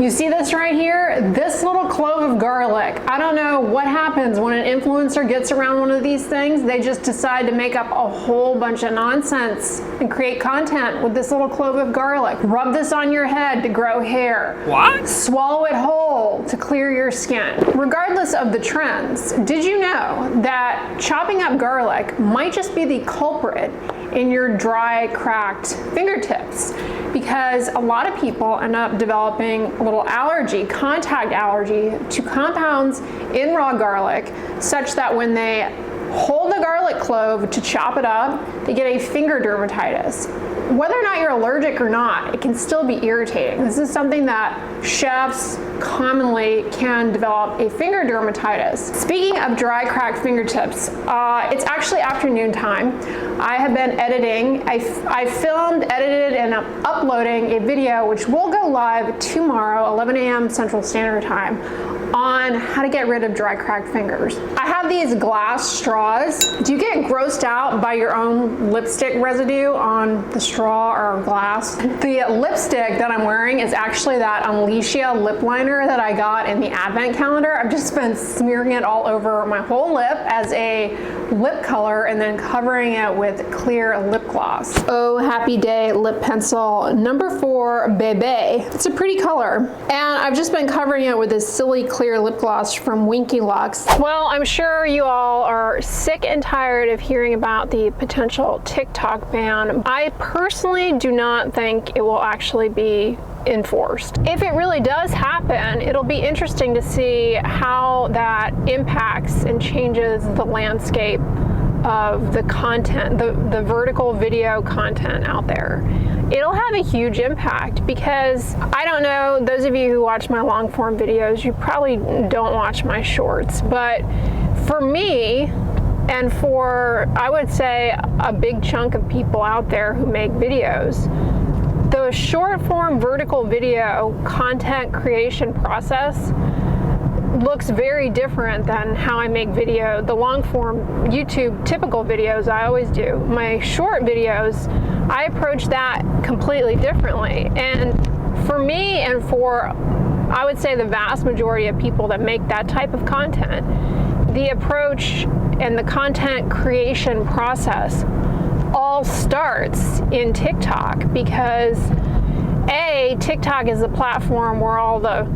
You see this right here? This little clove of garlic. I don't know what happens when an influencer gets around one of these things. They just decide to make up a whole bunch of nonsense and create content with this little clove of garlic. Rub this on your head to grow hair. What? Swallow it whole to clear your skin. Regardless of the trends, did you know that chopping up garlic might just be the culprit in your dry, cracked fingertips? Because a lot of people end up developing a little allergy, contact allergy, to compounds in raw garlic, such that when they hold the garlic clove to chop it up, they get a finger dermatitis. Whether or not you're allergic or not, it can still be irritating. This is something that chefs commonly can develop a finger dermatitis. Speaking of dry, cracked fingertips, it's actually afternoon time. I have been editing. I filmed, edited, and I'm uploading a video which will go live tomorrow, 11 a.m. Central Standard Time, on how to get rid of dry, cracked fingers. I have these glass straws. Do you get grossed out by your own lipstick residue on the straw or glass? The lipstick that I'm wearing is actually that Alicia lip liner that I got in the advent calendar. I've just been smearing it all over my whole lip as a lip color and then covering it with clear lip gloss. Oh Happy Day lip pencil number 4 Bebe. It's a pretty color. And I've just been covering it with this silly clear lip gloss from Winky Lux. Well, I'm sure you all are sick and tired of hearing about the potential TikTok ban. I personally do not think it will actually be enforced. If it really does happen, it'll be interesting to see how that impacts and changes the landscape of the content, the vertical video content out there. It'll have a huge impact because I don't know, those of you who watch my long form videos, you probably don't watch my shorts, but for me, and for, I would say, a big chunk of people out there who make videos, the short form vertical video content creation process looks very different than how I make video. The long form YouTube typical videos I always do. My short videos, I approach that completely differently. And for me and for, I would say, the vast majority of people that make that type of content, the approach and the content creation process all starts in TikTok because TikTok is the platform where all the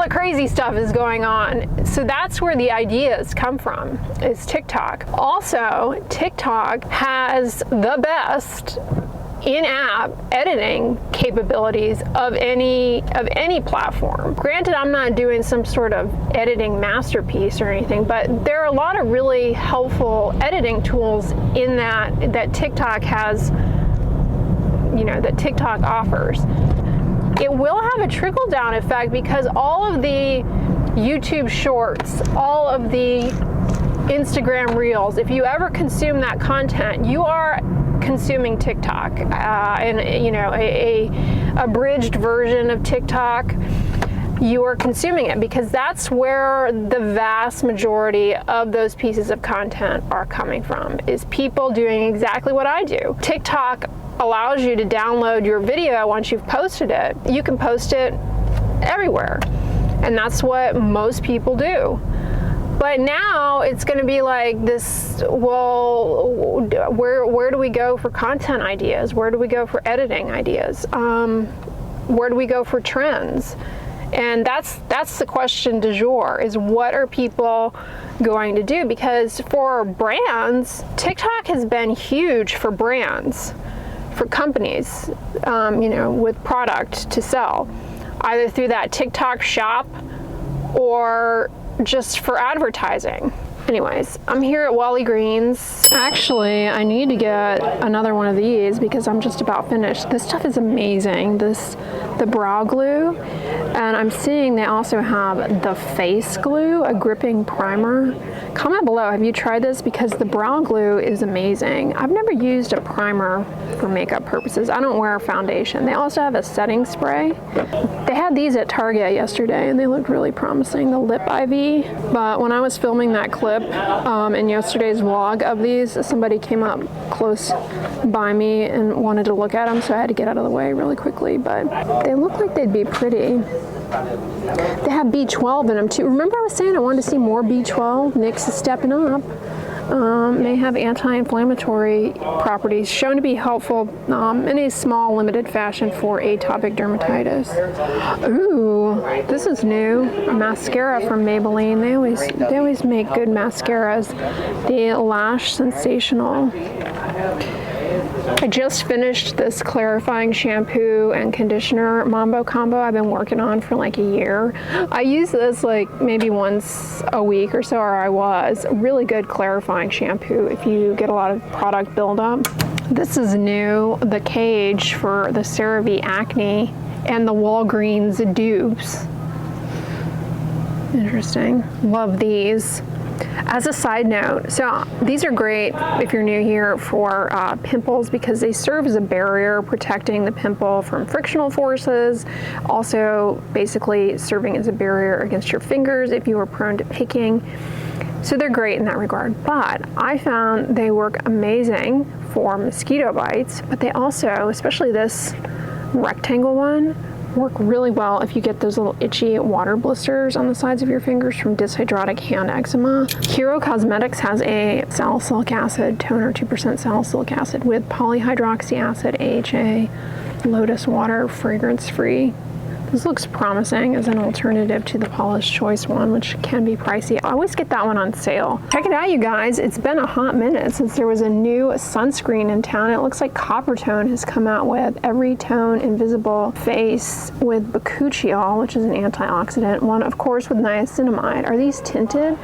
crazy stuff is going on. So that's where the ideas come from, is TikTok. Also, TikTok has the best in-app editing capabilities of any platform. Granted, I'm not doing some sort of editing masterpiece or anything, but there are a lot of really helpful editing tools in that TikTok has, that TikTok offers. It will have a trickle-down effect because all of the YouTube shorts, all of the Instagram reels, if you ever consume that content, you are consuming TikTok, and a abridged version of TikTok. You are consuming it because that's where the vast majority of those pieces of content are coming from, is people doing exactly what I do. TikTok allows you to download your video once you've posted it. You can post it everywhere, and that's what most people do. But now it's going to be like this, well, where do we go for content ideas? Where do we go for editing ideas? Where do we go for trends? And that's the question du jour, is what are people going to do? Because for brands, TikTok has been huge for brands, for companies, with product to sell, either through that TikTok shop or just for advertising. Anyways, I'm here at Walgreens. Actually, I need to get another one of these because I'm just about finished. This stuff is amazing. The brow glue, and I'm seeing they also have the face glue, a gripping primer. Comment below, have you tried this? Because the brow glue is amazing. I've never used a primer for makeup purposes. I don't wear foundation. They also have a setting spray. They had these at Target yesterday and they looked really promising, the lip IV. But when I was filming that clip, clip in yesterday's vlog of these. Somebody came up close by me and wanted to look at them, so I had to get out of the way really quickly, but they look like they'd be pretty. They have B12 in them too. Remember I was saying I wanted to see more B12? NYX is stepping up. May have anti-inflammatory properties, shown to be helpful in a small limited fashion for atopic dermatitis. Ooh, this is new. A mascara from Maybelline. They always make good mascaras. The Lash Sensational. I just finished this clarifying shampoo and conditioner Mambo combo I've been working on for like a year. I use this like maybe once a week or so, or I was. Really good clarifying shampoo if you get a lot of product buildup. This is new, the cage for the CeraVe Acne and the Walgreens dupes. Interesting. Love these. As a side note, so these are great if you're new here for pimples because they serve as a barrier protecting the pimple from frictional forces, also basically serving as a barrier against your fingers if you are prone to picking. So they're great in that regard, but I found they work amazing for mosquito bites, but they also, especially this rectangle one, work really well if you get those little itchy water blisters on the sides of your fingers from dyshydrotic hand eczema. Hero Cosmetics has a salicylic acid toner, 2% salicylic acid with polyhydroxy acid, AHA, lotus water, fragrance free. This looks promising as an alternative to the Paula's Choice one, which can be pricey. I always get that one on sale. Check it out, you guys. It's been a hot minute since there was a new sunscreen in town. It looks like Coppertone has come out with Every Tone Invisible Face with bakuchiol, which is an antioxidant. One, of course, with niacinamide. Are these tinted?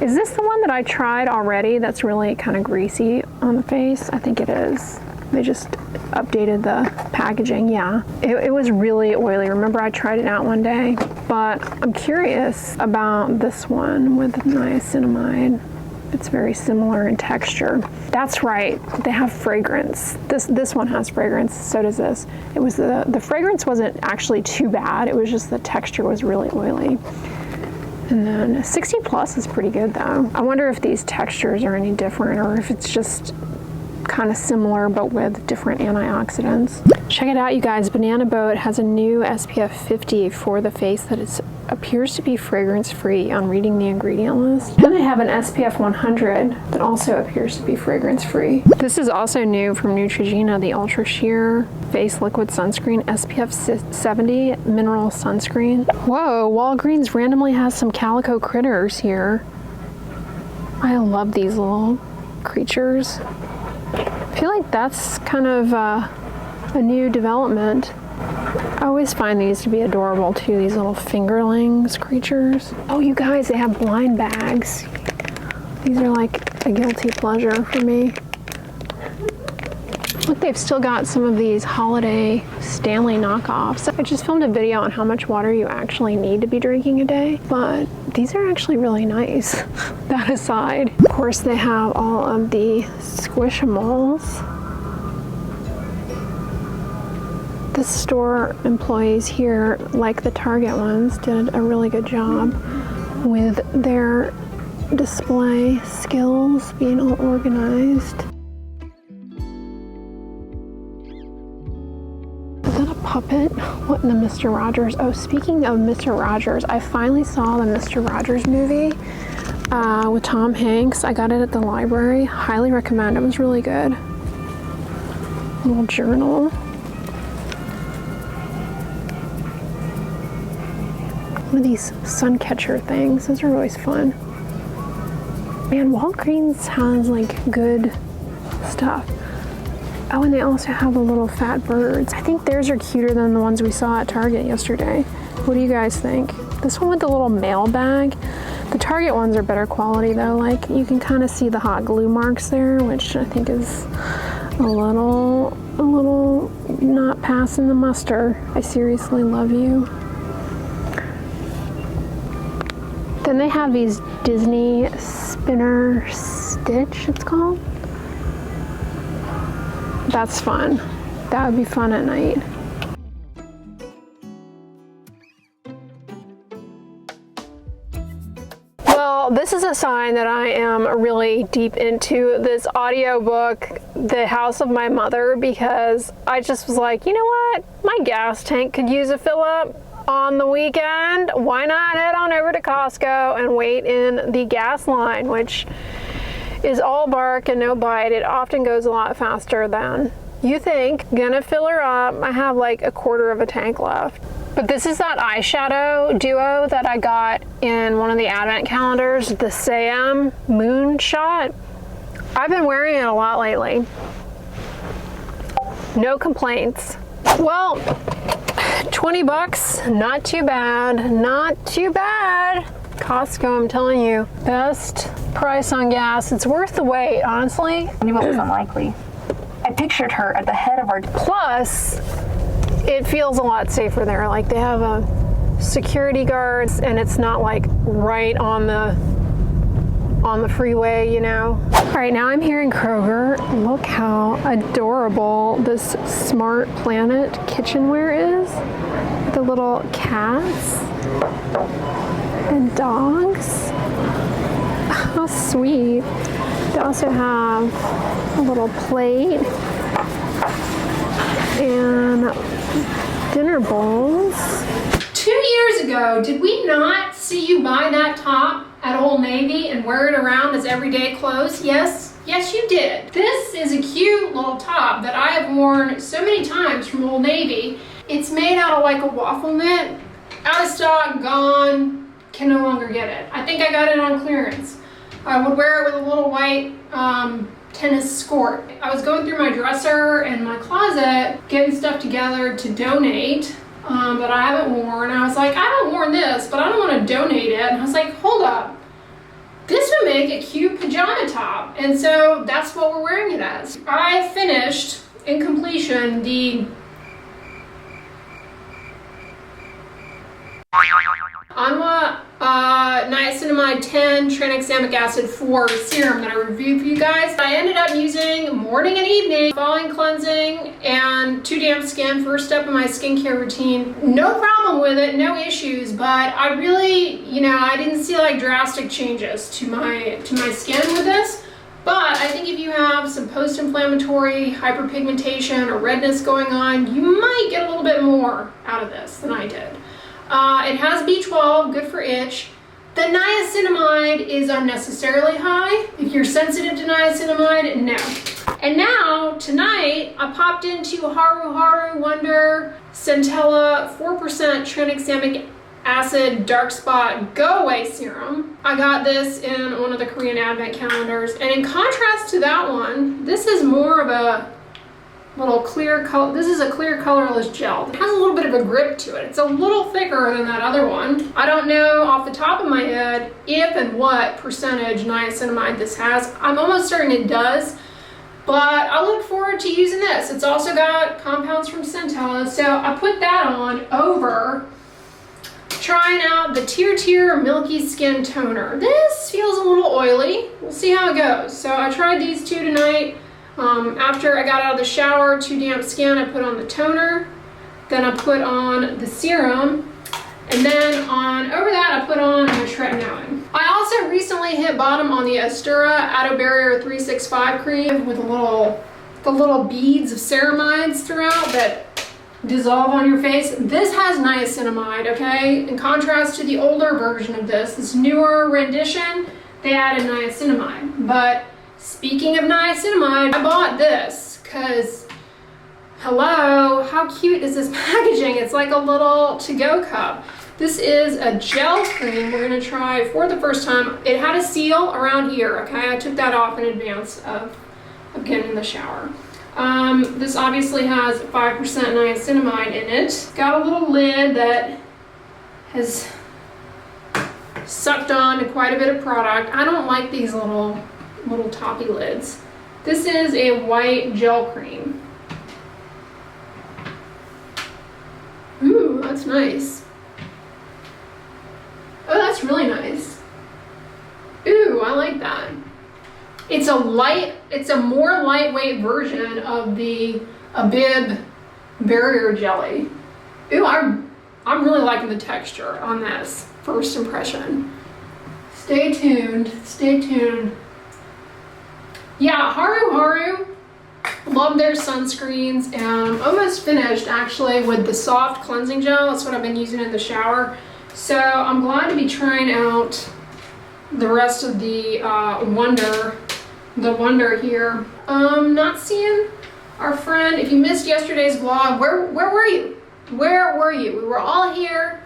Is this the one that I tried already that's really kind of greasy on the face? I think it is. They just updated the packaging. Yeah, it was really oily. Remember I tried it out one day, but I'm curious about this one with niacinamide. It's very similar in texture. That's right, they have fragrance. This one has fragrance, so does this. It was the fragrance wasn't actually too bad. It was just the texture was really oily. And then 60 plus is pretty good though. I wonder if these textures are any different or if it's just kind of similar but with different antioxidants. Check it out, you guys. Banana Boat has a new SPF 50 for the face that appears to be fragrance free on reading the ingredient list. And they have an SPF 100 that also appears to be fragrance free. This is also new from Neutrogena, the Ultra Sheer Face Liquid Sunscreen SPF 70 Mineral Sunscreen. Whoa, Walgreens randomly has some calico critters here. I love these little creatures. I feel like that's kind of a new development. I always find these to be adorable too, these little fingerlings creatures. Oh, you guys, they have blind bags. These are like a guilty pleasure for me. Look, they've still got some of these holiday Stanley knockoffs. I just filmed a video on how much water you actually need to be drinking a day, but these are actually really nice. That aside, of course, they have all of the Squishimals. The store employees here, like the Target ones, did a really good job with their display skills, being all organized. Puppet? What in the Mr. Rogers? Oh, speaking of Mr. Rogers, I finally saw the Mr. Rogers movie with Tom Hanks. I got it at the library. Highly recommend. It was really good. Little journal. One of these sun catcher things. Those are always fun. Man, Walgreens has like good stuff. Oh, and they also have the little fat birds. I think theirs are cuter than the ones we saw at Target yesterday. What do you guys think? This one with the little mail bag. The Target ones are better quality though. Like you can kind of see the hot glue marks there, which I think is a little not passing the muster. I seriously love you. Then they have these Disney Spinner Stitch, it's called. That's fun. That would be fun at night. Well, this is a sign that I am really deep into this audiobook, The House of My Mother, because I just was like, you know what? My gas tank could use a fill up on the weekend. Why not head on over to Costco and wait in the gas line, which is all bark and no bite. It often goes a lot faster than you think. Gonna fill her up. I have like a quarter of a tank left. But this is that eyeshadow duo that I got in one of the advent calendars, the Sam Moonshot. I've been wearing it a lot lately. No complaints. Well, 20 bucks, not too bad, not too bad. Costco, I'm telling you, best price on gas. It's worth the wait, honestly. I knew it was unlikely. I pictured her at the head of our... Plus, it feels a lot safer there. Like they have a security guards and it's not like right on the freeway, you know. All right, now I'm here in Kroger. Look how adorable this Smart Planet kitchenware is. The little cats and dogs. How sweet. They also have a little plate and dinner bowls. 2 years ago, did we not see you buy that top at Old Navy and wear it around as everyday clothes? Yes, you did. This is a cute little top that I have worn so many times from Old Navy. It's made out of like a waffle knit, out of stock, gone, can no longer get it. I think I got it on clearance. I would wear it with a little white tennis skirt. I was going through my dresser and my closet, getting stuff together to donate that I haven't worn. I was like, I haven't worn this, but I don't want to donate it. And I was like, hold up. This would make a cute pajama top. And so that's what we're wearing it as. I finished, in completion, the Anwa niacinamide 10 tranexamic acid 4 serum that I reviewed for you guys. I ended up using morning and evening, following cleansing and too damp skin, first step in my skincare routine. No problem with it, no issues, but I really, I didn't see like drastic changes to my skin with this. But I think if you have some post-inflammatory hyperpigmentation or redness going on, you might get a little bit more out of this than I did. It has B12, good for itch. The niacinamide is unnecessarily high. If you're sensitive to niacinamide, no. And now, tonight, I popped into Haru Haru Wonder Centella 4% tranexamic acid dark spot go away serum. I got this in one of the Korean advent calendars, and in contrast to that one, this is more of a little clear color. This is a clear colorless gel. It has a little bit of a grip to it. It's a little thicker than that other one. I don't know off the top of my head if and what percentage niacinamide this has. I'm almost certain it does, but I look forward to using this. It's also got compounds from Centella, so I put that on over trying out the Tear Milky Skin Toner. This feels a little oily. We'll see how it goes. So I tried these two tonight. After I got out of the shower, too damp skin, I put on the toner, then I put on the serum, and then over that I put on my tretinoin. I also recently hit bottom on the Astura Aloe Barrier 365 cream with the little beads of ceramides throughout that dissolve on your face. This has niacinamide, okay? In contrast to the older version of this newer rendition, they added niacinamide. But speaking of niacinamide, I bought this because, hello, how cute is this packaging? It's like a little to-go cup. This is a gel cream we're gonna try for the first time. It had a seal around here, okay? I took that off in advance of getting in the shower. This obviously has 5% niacinamide in it. Got a little lid that has sucked on to quite a bit of product. I don't like these little toppy lids. This is a white gel cream. Ooh, that's nice. Oh, that's really nice. Ooh, I like that. It's a more lightweight version of the Abib Barrier Jelly. Ooh, I'm really liking the texture on this first impression. Stay tuned, stay tuned. Yeah, Haru. Love their sunscreens, and I'm almost finished actually with the soft cleansing gel. That's what I've been using in the shower. So I'm glad to be trying out the rest of the Wonder here. Not seeing our friend. If you missed yesterday's vlog, where were you? Where were you? We were all here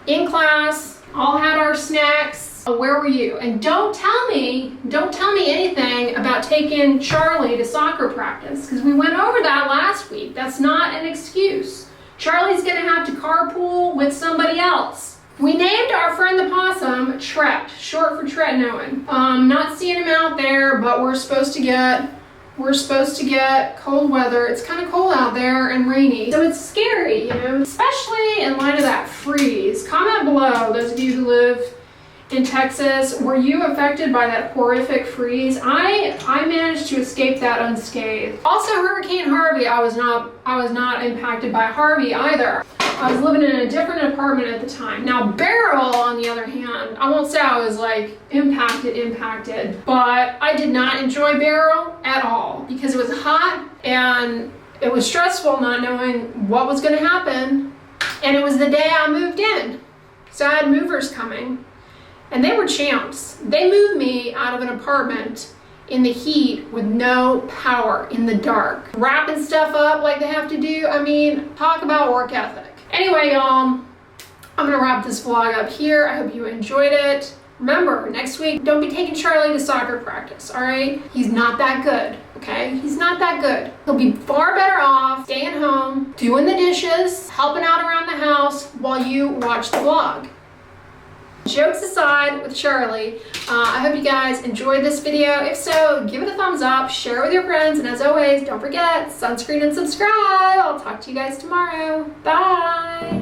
in class, all had our snacks. Where were you? And don't tell me anything about taking Charlie to soccer practice, because we went over that last week. That's not an excuse. Charlie's gonna have to carpool with somebody else. We named our friend the possum Tret, short for Tretinoin. Not seeing him out there, but we're supposed to get cold weather. It's kind of cold out there and rainy, so it's scary, you know, especially in light of that freeze. Comment below, those of you who live in Texas, were you affected by that horrific freeze? I managed to escape that unscathed. Also, Hurricane Harvey, I was not impacted by Harvey either. I was living in a different apartment at the time. Now, Beryl, on the other hand, I won't say I was like impacted, but I did not enjoy Beryl at all because it was hot and it was stressful not knowing what was gonna happen. And it was the day I moved in. So I had movers coming. And they were champs. They moved me out of an apartment in the heat with no power, in the dark. Wrapping stuff up like they have to do. I mean, talk about work ethic. Anyway, y'all, I'm gonna wrap this vlog up here. I hope you enjoyed it. Remember, next week, don't be taking Charlie to soccer practice, all right? He's not that good, okay? He's not that good. He'll be far better off staying home, doing the dishes, helping out around the house while you watch the vlog. Jokes aside with Charlie, I hope you guys enjoyed this video. If so, give it a thumbs up, share it with your friends, and as always, don't forget, sunscreen and subscribe. I'll talk to you guys tomorrow. Bye!